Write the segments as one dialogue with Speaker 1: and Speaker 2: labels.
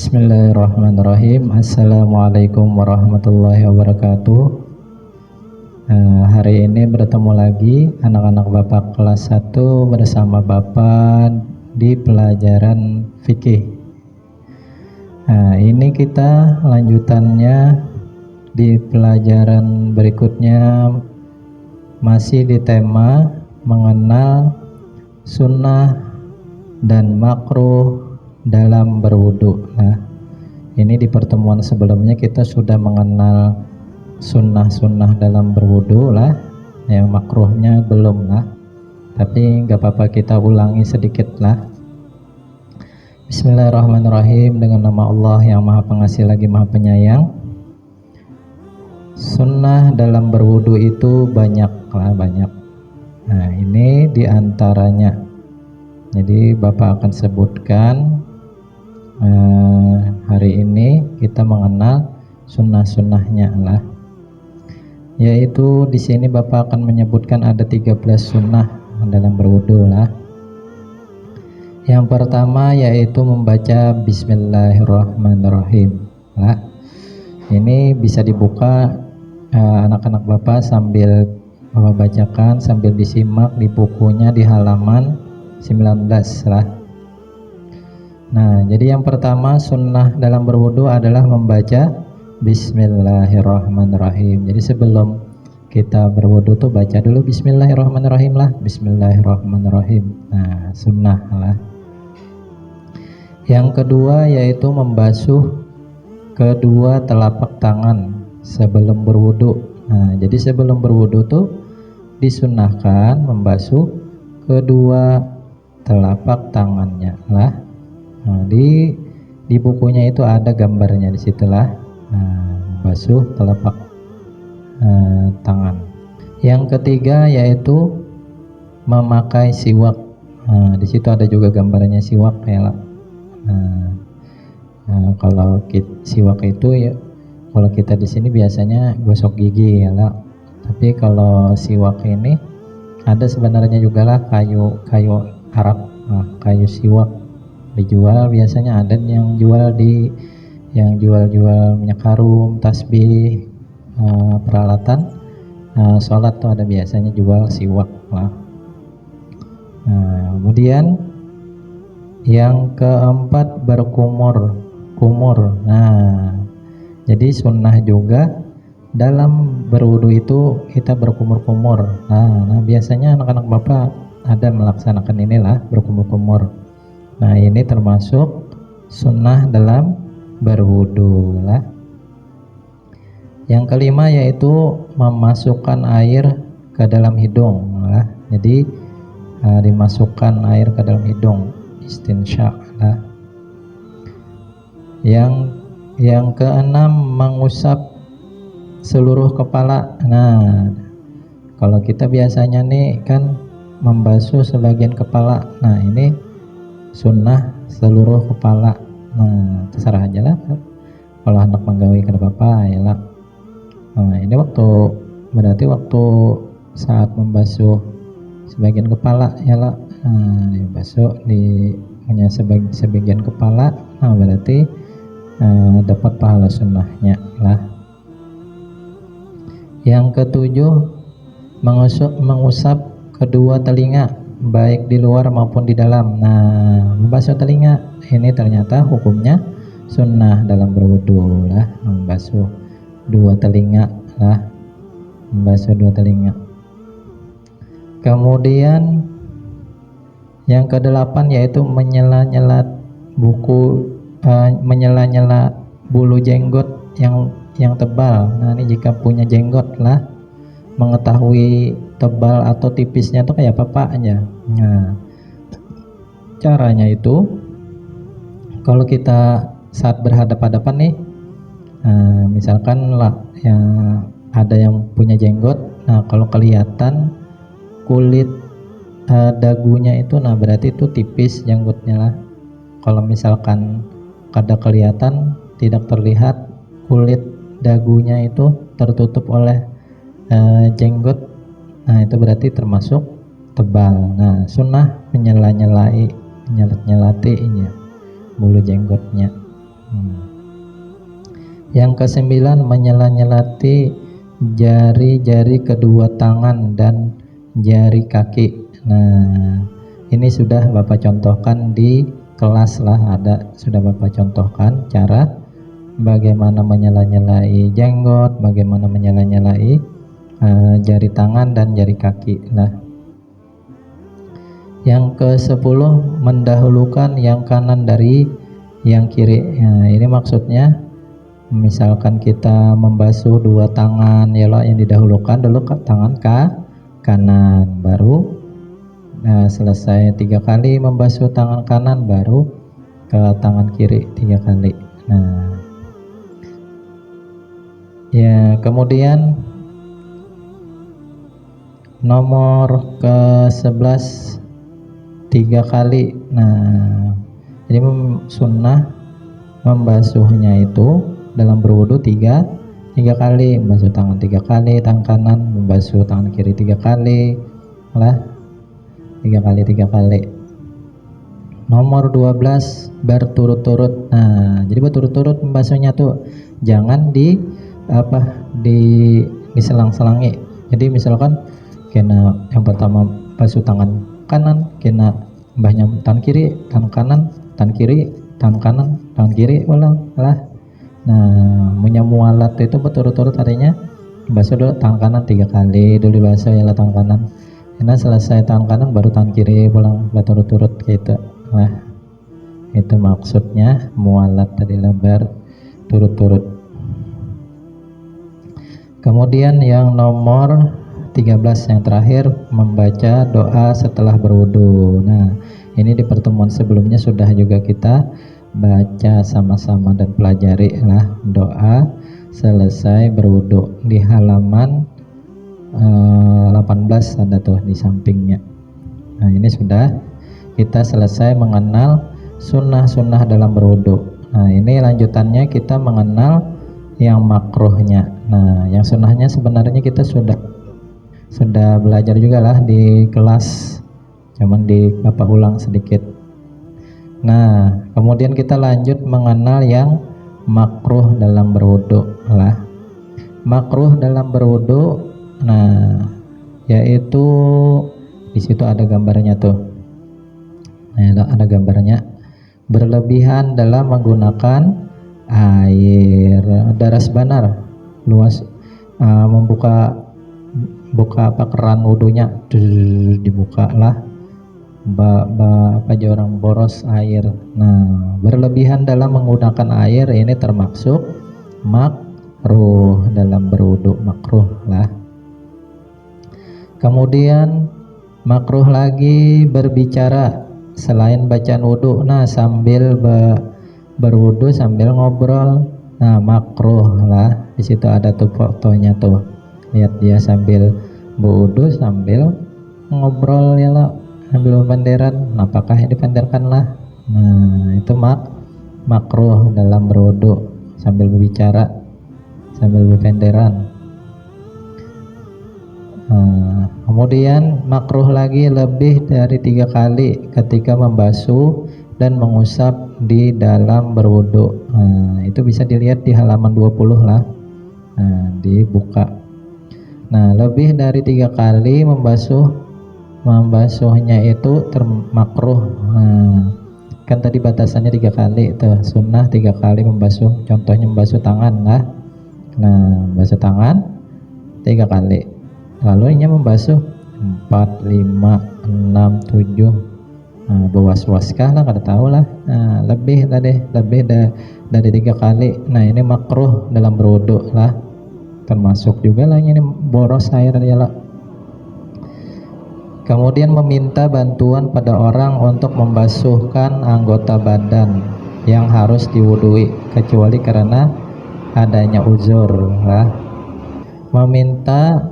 Speaker 1: Bismillahirrahmanirrahim. Assalamualaikum warahmatullahi wabarakatuh. Hari ini bertemu lagi anak-anak Bapak kelas 1 bersama Bapak di pelajaran fikih. Ini kita lanjutannya di pelajaran berikutnya, masih di tema mengenal sunnah dan makruh dalam berwudu. Nah, ini di pertemuan sebelumnya kita sudah mengenal sunnah-sunnah dalam berwudu lah, yang makruhnya belum lah, tapi nggak apa-apa, kita ulangi sedikit lah. Bismillahirrahmanirrahim. Dengan nama Allah yang Maha Pengasih lagi Maha Penyayang. Sunnah dalam berwudu itu banyak lah, banyak. Nah, ini diantaranya. Jadi Bapak akan sebutkan hari ini kita mengenal sunnah-sunnahnya lah, yaitu di sini Bapak akan menyebutkan ada 13 sunnah dalam berwudu lah. Yang pertama yaitu membaca Bismillahirrahmanirrahim lah. Ini bisa dibuka anak-anak Bapak sambil Bapak bacakan, sambil disimak di bukunya di halaman 19 lah. Nah, jadi yang pertama sunnah dalam berwudu adalah membaca Bismillahirrahmanirrahim. Jadi sebelum kita berwudu tuh baca dulu Bismillahirrahmanirrahim lah, Bismillahirrahmanirrahim. Nah, sunnah lah. Yang kedua yaitu membasuh kedua telapak tangan sebelum berwudu. Nah, jadi sebelum berwudu tuh disunnahkan membasuh kedua telapak tangannya lah. Nah, di bukunya itu ada gambarnya di situlah. Basuh telapak tangan. Yang ketiga yaitu memakai siwak. Di situ ada juga gambarnya siwak ya. Kalau siwak itu ya, kalau kita di sini biasanya gosok gigi ya lah. Tapi kalau siwak ini ada sebenarnya juga lah, kayu Arab, kayu siwak dijual, biasanya ada yang jual jual minyak harum, tasbih, peralatan sholat tuh ada biasanya jual siwak lah. Kemudian yang keempat berkumur. Nah, jadi sunnah juga dalam berwudu itu kita berkumur-kumur. Nah, biasanya anak-anak Bapak ada melaksanakan inilah, berkumur-kumur. Nah, ini termasuk sunnah dalam berwudu lah. Yang kelima yaitu memasukkan air ke dalam hidung lah. Jadi dimasukkan air ke dalam hidung, istinsya lah. Yang keenam mengusap seluruh kepala. Nah, kalau kita biasanya nih kan membasuh sebagian kepala. Nah, ini sunnah seluruh kepala. Nah, terserah aja lah kalau hendak menggawe ke Bapak ya lah. Nah, ini berarti waktu saat membasuh sebagian kepala ya lah. Nah, dibasuh punya sebagian kepala. Nah, berarti dapat pahala sunnahnya lah. Yang ketujuh mengusap kedua telinga, baik di luar maupun di dalam. Nah, membasuh telinga ini ternyata hukumnya sunnah dalam berwudu lah, membasuh dua telinga lah, membasuh dua telinga. Kemudian yang kedelapan yaitu menyela-nyela bulu jenggot yang tebal. Nah, ini jika punya jenggot lah, mengetahui tebal atau tipisnya itu kayak apa aja. Nah, caranya itu kalau kita saat berhadapan-hadapan nih, misalkan lah yang ada yang punya jenggot, nah kalau kelihatan kulit dagunya itu, nah berarti itu tipis jenggotnya lah. Kalau misalkan kada kelihatan, tidak terlihat kulit dagunya itu tertutup oleh jenggot, nah itu berarti termasuk tebal. Nah, sunnah menyelati bulu jenggotnya. Yang kesembilan, menyela-nyelati jari-jari kedua tangan dan jari kaki. Nah, ini sudah Bapak contohkan di kelas lah, ada sudah Bapak contohkan cara bagaimana menyela-nyelai jenggot, bagaimana menyela-nyelai jari tangan dan jari kaki lah. Yang ke-10, mendahulukan yang kanan dari yang kiri. Nah, ini maksudnya misalkan kita membasuh dua tangan, ya lah, yang didahulukan dulu ke tangan kanan, baru selesai 3 kali membasuh tangan kanan, baru ke tangan kiri 3 kali. Nah, ya, kemudian nomor ke-11, 3 kali. Nah, jadi sunnah membasuhnya itu dalam berwudu 3 kali, membasuh tangan 3 kali, tangan kanan, membasuh tangan kiri 3 kali lah, 3 kali. Nomor 12, berturut-turut. Nah, jadi berturut-turut membasuhnya tuh, jangan diselang-selangi. Jadi misalkan kena yang pertama basuh tangan kanan, kena mbahnya tangan kiri, tangan kanan, tangan kiri, tangan kanan, tangan kiri, ulang lah. Nah, munyamualat itu berturut-turut, artinya basuh dulu tangan kanan 3 kali dulu, basuh ya tangan kanan. Nah, selesai tangan kanan baru tangan kiri, pulang berturut-turut gitu. Nah, itu maksudnya mualat tadi, lebar turut-turut. Kemudian yang nomor 13 yang terakhir, membaca doa setelah berwudu. Nah, ini di pertemuan sebelumnya sudah juga kita baca sama-sama dan pelajari lah doa selesai berwudu di halaman 18 ada tuh di sampingnya. Nah, ini sudah kita selesai mengenal sunnah-sunnah dalam berwudu. Nah, ini lanjutannya kita mengenal yang makruhnya. Nah, yang sunnahnya sebenarnya kita sudah belajar juga lah di kelas, cuman di Bapak ulang sedikit. Nah, kemudian kita lanjut mengenal yang makruh dalam berwudu lah. Makruh dalam berwudu, nah, yaitu di situ ada gambarnya tuh. Nah, ada gambarnya, berlebihan dalam menggunakan air deras banar, luas, membuka keran wudunya, dibuka lah, orang boros air. Nah, berlebihan dalam menggunakan air ini termasuk makruh dalam berwudu, makruh lah. Kemudian makruh lagi berbicara selain bacaan wudu. Nah, sambil berwudu sambil ngobrol, nah makruh lah. Di situ ada tuh fotonya tuh, lihat dia sambil berwudu sambil ngobrol ya lah, sambil berpenderan. Apakah yang dipenderkan lah? Nah, itu makruh dalam berwudu sambil berbicara, sambil berpenderan. Nah, kemudian makruh lagi lebih dari 3 kali ketika membasuh dan mengusap di dalam berwudu. Nah, itu bisa dilihat di halaman 20 lah. Nah, dibuka. Nah, lebih dari 3 kali membasuhnya itu termakruh. Nah, kan tadi batasannya 3 kali itu sunnah 3 kali membasuh, contohnya membasuh tangan lah. Nah, membasuh tangan 3 kali, lalu ini membasuh 4, 5, 6, 7, nah, bewas-waskah lah, kada tahu lah. Nah, lebih dari 3 kali. Nah, ini makruh dalam berwudu lah, termasuk juga lah ini boros air ya lah. Kemudian meminta bantuan pada orang untuk membasuhkan anggota badan yang harus diwudui kecuali karena adanya uzur lah. Meminta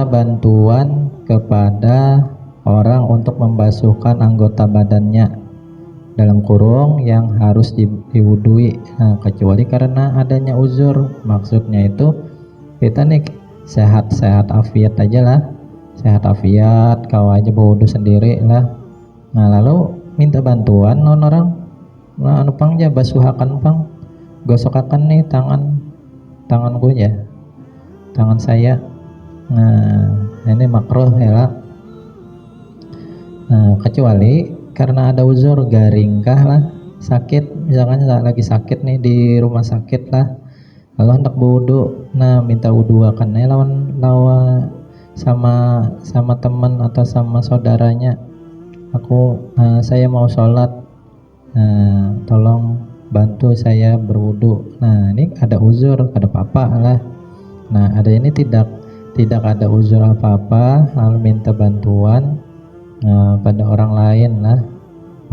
Speaker 1: bantuan kepada orang untuk membasuhkan anggota badannya dalam kurung yang harus diwudui, nah, kecuali karena adanya uzur. Maksudnya itu kita nih sehat-sehat afiat aja lah, sehat afiat, kau aja berwudu sendiri lah. Nah, lalu minta bantuan orang nah anu pang ya basuhakan pang, gosokakan nih tanganku ya, tangan saya. Nah ini makruh ya lah. Nah, kecuali karena ada uzur garing kah lah, sakit misalkan lagi sakit nih di rumah sakit lah, lalu hendak berwudu, nah minta wudu akan lawan lawan sama teman atau sama saudaranya, saya mau sholat, tolong bantu saya berwudu. Nah ini ada uzur, ada apa-apa lah. Nah ada ini tidak ada uzur apa-apa, lalu minta bantuan pada orang lain lah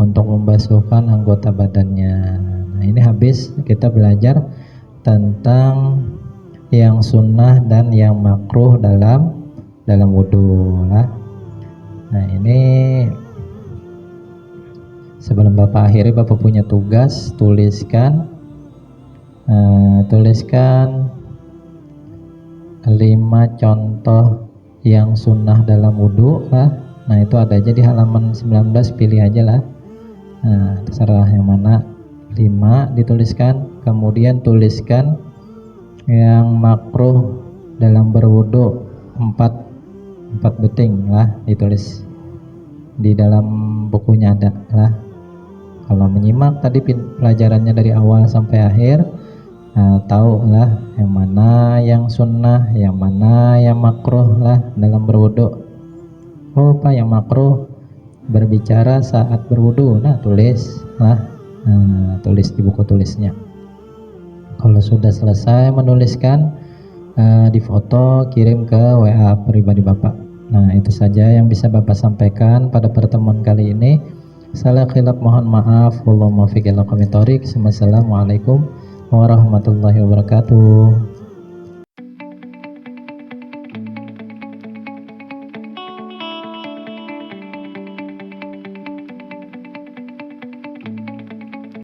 Speaker 1: untuk membasuhkan anggota badannya. Nah ini habis kita belajar tentang yang sunnah dan yang makruh dalam wudhu lah. Nah ini sebelum Bapak akhiri, Bapak punya tugas, tuliskan 5 contoh yang sunnah dalam wudhu lah. Nah itu ada aja di halaman 19, pilih aja lah. Nah terserah yang mana, 5 dituliskan. Kemudian tuliskan yang makruh dalam berwudhu 4 beting lah, ditulis di dalam bukunya ada lah. Kalau menyimak tadi pelajarannya dari awal sampai akhir, tahu lah yang mana yang sunnah, yang mana yang makruh lah dalam berwudhu. Oh Pak, yang makruh berbicara saat berwudhu, nah tulis lah, tulis di buku tulisnya. Kalau sudah selesai menuliskan, difoto, kirim ke WA pribadi Bapak. Nah itu saja yang bisa Bapak sampaikan pada pertemuan kali ini. Salah khilaf mohon maaf. Wallahu muwaffiq ila aqwamit thoriq. Wassalamualaikum warahmatullahi wabarakatuh.